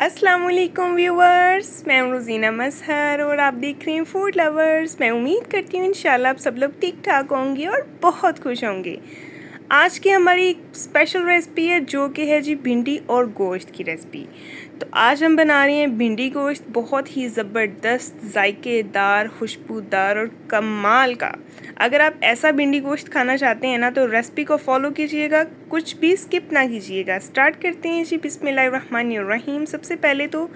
अस्सलाम वालेकुम व्यूवर्स, मैं हूं रोज़ीना मजहर और आप देख रहे हैं फूड लवर्स। मैं उम्मीद करती हूँ इंशाल्लाह आप सब लोग ठीक ठाक होंगे और बहुत खुश होंगे। आज की हमारी एक स्पेशल रेसिपी है जो कि है जी भिंडी और गोश्त की रेसिपी। तो आज हम बना रहे हैं भिंडी गोश्त, बहुत ही ज़बरदस्त, जायकेदार, खुशबूदार और कमाल का। अगर आप ऐसा भिंडी गोश्त खाना चाहते हैं ना तो रेसिपी को फॉलो कीजिएगा, कुछ भी स्किप ना कीजिएगा। स्टार्ट करते हैं जी बिस्मिल्लाहिर्रहमानिर्रहीम। सबसे पहले तो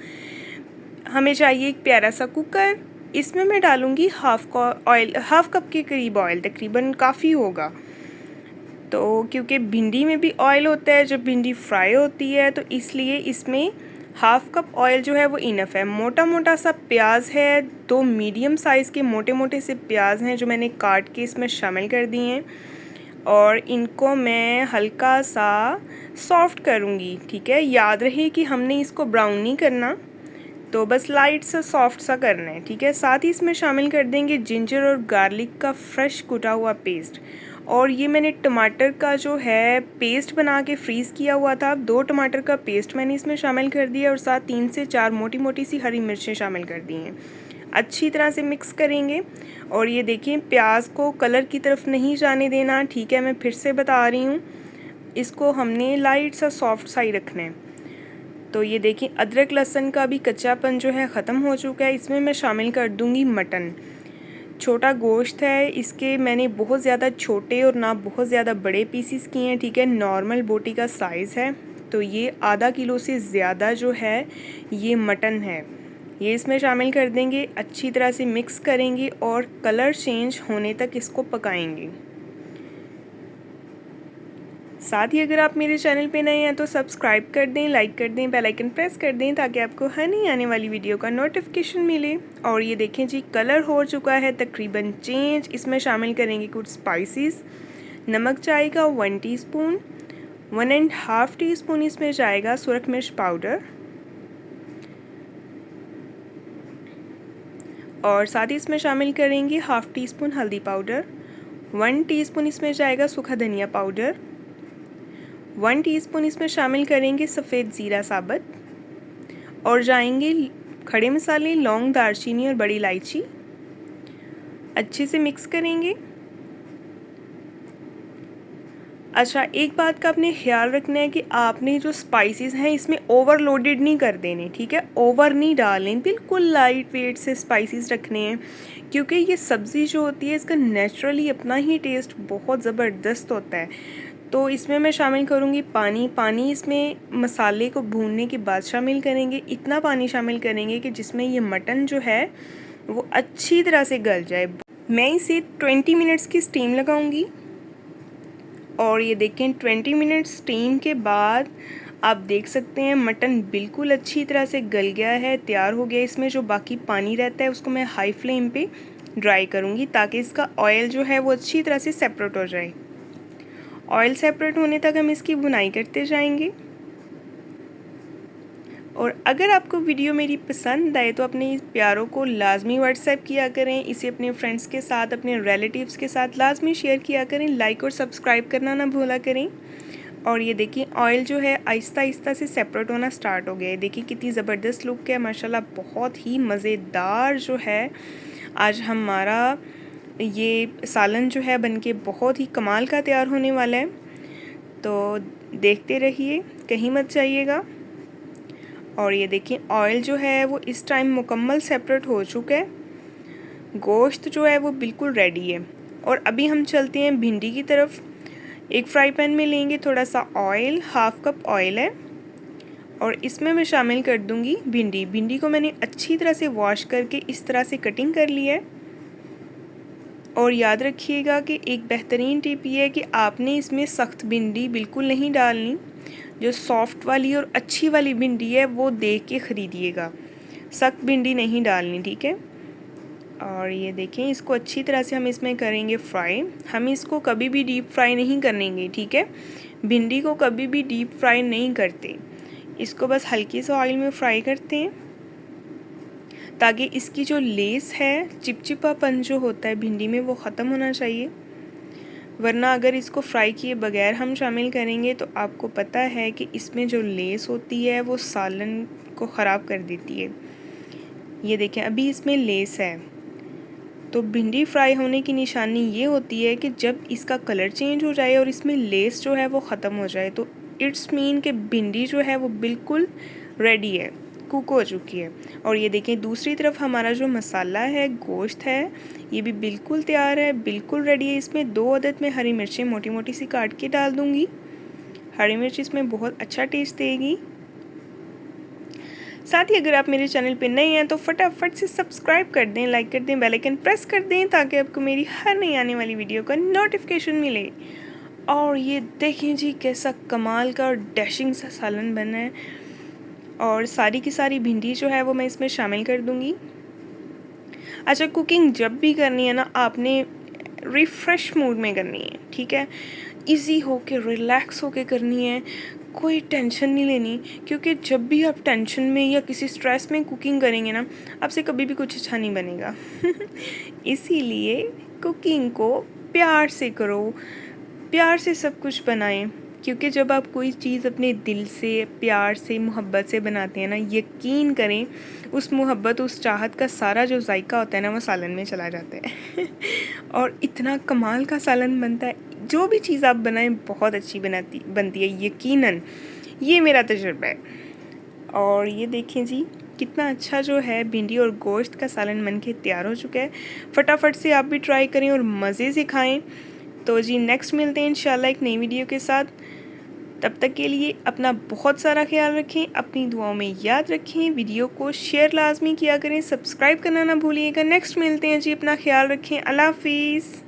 हमें चाहिए एक प्यारा सा कुकर। इसमें मैं डालूँगी हाफ़ कप के करीब ऑयल, तकरीबन काफ़ी होगा। तो क्योंकि भिंडी में भी ऑयल होता है जब भिंडी फ्राई होती है, तो इसलिए इसमें हाफ़ कप ऑयल जो है वो इनफ है। मोटा मोटा सा प्याज है, 2 मीडियम साइज़ के मोटे मोटे से प्याज हैं जो मैंने काट के इसमें शामिल कर दिए हैं और इनको मैं हल्का सा सॉफ्ट करूँगी। ठीक है, याद रहे कि हमने इसको ब्राउन नहीं करना, तो बस लाइट सा सॉफ्ट सा करना है। ठीक है, साथ ही इसमें शामिल कर देंगे जिंजर और गार्लिक का फ्रेश कुटा हुआ पेस्ट। और ये मैंने टमाटर का जो है पेस्ट बना के फ्रीज़ किया हुआ था, 2 टमाटर का पेस्ट मैंने इसमें शामिल कर दिया और साथ 3 से 4 मोटी मोटी सी हरी मिर्चें शामिल कर दी हैं। अच्छी तरह से मिक्स करेंगे और ये देखिए प्याज को कलर की तरफ नहीं जाने देना। ठीक है, मैं फिर से बता रही हूँ, इसको हमने लाइट सा सॉफ्ट सा ही रखना है। तो ये देखिए अदरक लहसुन का भी कच्चापन जो है ख़त्म हो चुका है। इसमें मैं शामिल कर दूँगी मटन। छोटा गोश्त है, इसके मैंने बहुत ज़्यादा छोटे और ना बहुत ज़्यादा बड़े पीसीस किए हैं। ठीक है, नॉर्मल बोटी का साइज़ है। तो ये आधा किलो से ज़्यादा जो है ये मटन है, ये इसमें शामिल कर देंगे। अच्छी तरह से मिक्स करेंगे और कलर चेंज होने तक इसको पकाएंगे। साथ ही अगर आप मेरे चैनल पे नए हैं तो सब्सक्राइब कर दें, लाइक कर दें, बेल आइकन प्रेस कर दें ताकि आपको हर नई आने वाली वीडियो का नोटिफिकेशन मिले। और ये देखें जी कलर हो चुका है तकरीबन चेंज। इसमें शामिल करेंगे कुछ स्पाइसेस। नमक जाएगा 1 टीस्पून, 1.5 टीस्पून इसमें जाएगा सुरख मिर्च पाउडर और साथ ही इसमें शामिल करेंगे हाफ़ टीस्पून हल्दी पाउडर, 1 टीस्पून इसमें जाएगा सूखा धनिया पाउडर, 1 टीस्पून इसमें शामिल करेंगे सफ़ेद ज़ीरा साबुत और जाएंगे खड़े मसाले, लौंग, दालचीनी और बड़ी इलायची। अच्छे से मिक्स करेंगे। अच्छा, एक बात का आपने ख्याल रखना है कि आपने जो स्पाइसेस हैं इसमें ओवरलोडेड नहीं कर देने। ठीक है, ओवर नहीं डालें, बिल्कुल लाइट वेट से स्पाइसेस रखने हैं क्योंकि ये सब्ज़ी जो होती है इसका नेचुरली अपना ही टेस्ट बहुत ज़बरदस्त होता है। तो इसमें मैं शामिल करूँगी पानी इसमें मसाले को भूनने के बाद शामिल करेंगे। इतना पानी शामिल करेंगे कि जिसमें ये मटन जो है वो अच्छी तरह से गल जाए। मैं इसे 20 मिनट्स की स्टीम लगाऊंगी और ये देखें 20 मिनट स्टीम के बाद आप देख सकते हैं मटन बिल्कुल अच्छी तरह से गल गया है, तैयार हो गया। इसमें जो बाकी पानी रहता है उसको मैं हाई फ्लेम पे ड्राई करूँगी ताकि इसका ऑयल जो है वो अच्छी तरह से सेपरेट हो जाए। ऑयल सेपरेट होने तक हम इसकी भुनाई करते जाएंगे। और अगर आपको वीडियो मेरी पसंद आए तो अपने प्यारों को लाजमी व्हाट्सएप किया करें, इसे अपने फ्रेंड्स के साथ, अपने रिलेटिव्स के साथ लाजमी शेयर किया करें, लाइक और सब्सक्राइब करना ना भूला करें। और ये देखिए ऑयल जो है आहिस्ता आहिस्ता से सेपरेट होना स्टार्ट हो गया है। देखिए कितनी ज़बरदस्त लुक है माशाल्लाह, बहुत ही मज़ेदार जो है आज हमारा ये सालन जो है बनके बहुत ही कमाल का तैयार होने वाला है। तो देखते रहिए, कहीं मत जाइएगा। और ये देखिए ऑयल जो है वो इस टाइम मुकम्मल सेपरेट हो चुका है, गोश्त जो है वो बिल्कुल रेडी है। और अभी हम चलते हैं भिंडी की तरफ। एक फ्राई पैन में लेंगे थोड़ा सा ऑयल, हाफ़ कप ऑयल है और इसमें मैं शामिल कर दूंगी भिंडी को मैंने अच्छी तरह से वॉश करके इस तरह से कटिंग कर लिया है। और याद रखिएगा कि एक बेहतरीन टिप ये है कि आपने इसमें सख्त भिंडी बिल्कुल नहीं डालनी, जो सॉफ्ट वाली और अच्छी वाली भिंडी है वो देख के ख़रीदिएगा, सख्त भिंडी नहीं डालनी। ठीक है, और ये देखें इसको अच्छी तरह से हम इसमें करेंगे फ्राई। हम इसको कभी भी डीप फ्राई नहीं करेंगे। ठीक है, भिंडी को कभी भी डीप फ्राई नहीं करते, इसको बस हल्की से ऑयल में फ्राई करते हैं ताकि इसकी जो लेस है, चिपचिपापन जो होता है भिंडी में वो ख़त्म होना चाहिए। वरना अगर इसको फ्राई किए बगैर हम शामिल करेंगे तो आपको पता है कि इसमें जो लेस होती है वो सालन को ख़राब कर देती है। ये देखें अभी इसमें लेस है, तो भिंडी फ्राई होने की निशानी ये होती है कि जब इसका कलर चेंज हो जाए और इसमें लेस जो है वो ख़त्म हो जाए, तो इट्स मीन कि भिंडी जो है वो बिल्कुल रेडी है, कुक हो चुकी है। और ये देखें दूसरी तरफ हमारा जो मसाला है, गोश्त है, ये भी बिल्कुल तैयार है, बिल्कुल रेडी है। इसमें 2 अदद में हरी मिर्चें मोटी मोटी सी काट के डाल दूँगी। हरी मिर्च इसमें बहुत अच्छा टेस्ट देगी। साथ ही अगर आप मेरे चैनल पे नए हैं तो फटाफट से सब्सक्राइब कर दें, लाइक कर दें, बेल आइकन प्रेस कर दें ताकि आपको मेरी हर नई आने वाली वीडियो का नोटिफिकेशन मिले। और ये देखें जी कैसा कमाल का और डैशिंग सा सालन बना है। और सारी की सारी भिंडी जो है वो मैं इसमें शामिल कर दूँगी। अच्छा, कुकिंग जब भी करनी है ना, आपने रिफ़्रेश मूड में करनी है, ठीक है, इजी होके रिलैक्स होके करनी है, कोई टेंशन नहीं लेनी। क्योंकि जब भी आप टेंशन में या किसी स्ट्रेस में कुकिंग करेंगे ना, आपसे कभी भी कुछ अच्छा नहीं बनेगा। इसीलिए कुकिंग को प्यार से करो, प्यार से सब कुछ बनाएं। क्योंकि जब आप कोई चीज़ अपने दिल से, प्यार से, मोहब्बत से बनाते हैं ना, यकीन करें उस मोहब्बत, उस चाहत का सारा जो जायका होता है ना, वो सालन में चला जाता है। और इतना कमाल का सालन बनता है। जो भी चीज़ आप बनाएं बहुत अच्छी बनती है, यकीनन, ये मेरा तजुर्बा है। और ये देखें जी कितना अच्छा जो है भिंडी और गोश्त का सालन बन के तैयार हो चुका है। फटाफट से आप भी ट्राई करें और मज़े से खाएं। तो जी नेक्स्ट मिलते हैं इंशाल्लाह एक नई वीडियो के साथ। तब तक के लिए अपना बहुत सारा ख्याल रखें, अपनी दुआओं में याद रखें, वीडियो को शेयर लाजमी किया करें, सब्सक्राइब करना ना भूलिएगा। नेक्स्ट मिलते हैं जी, अपना ख्याल रखें, अल्लाह हाफिज़।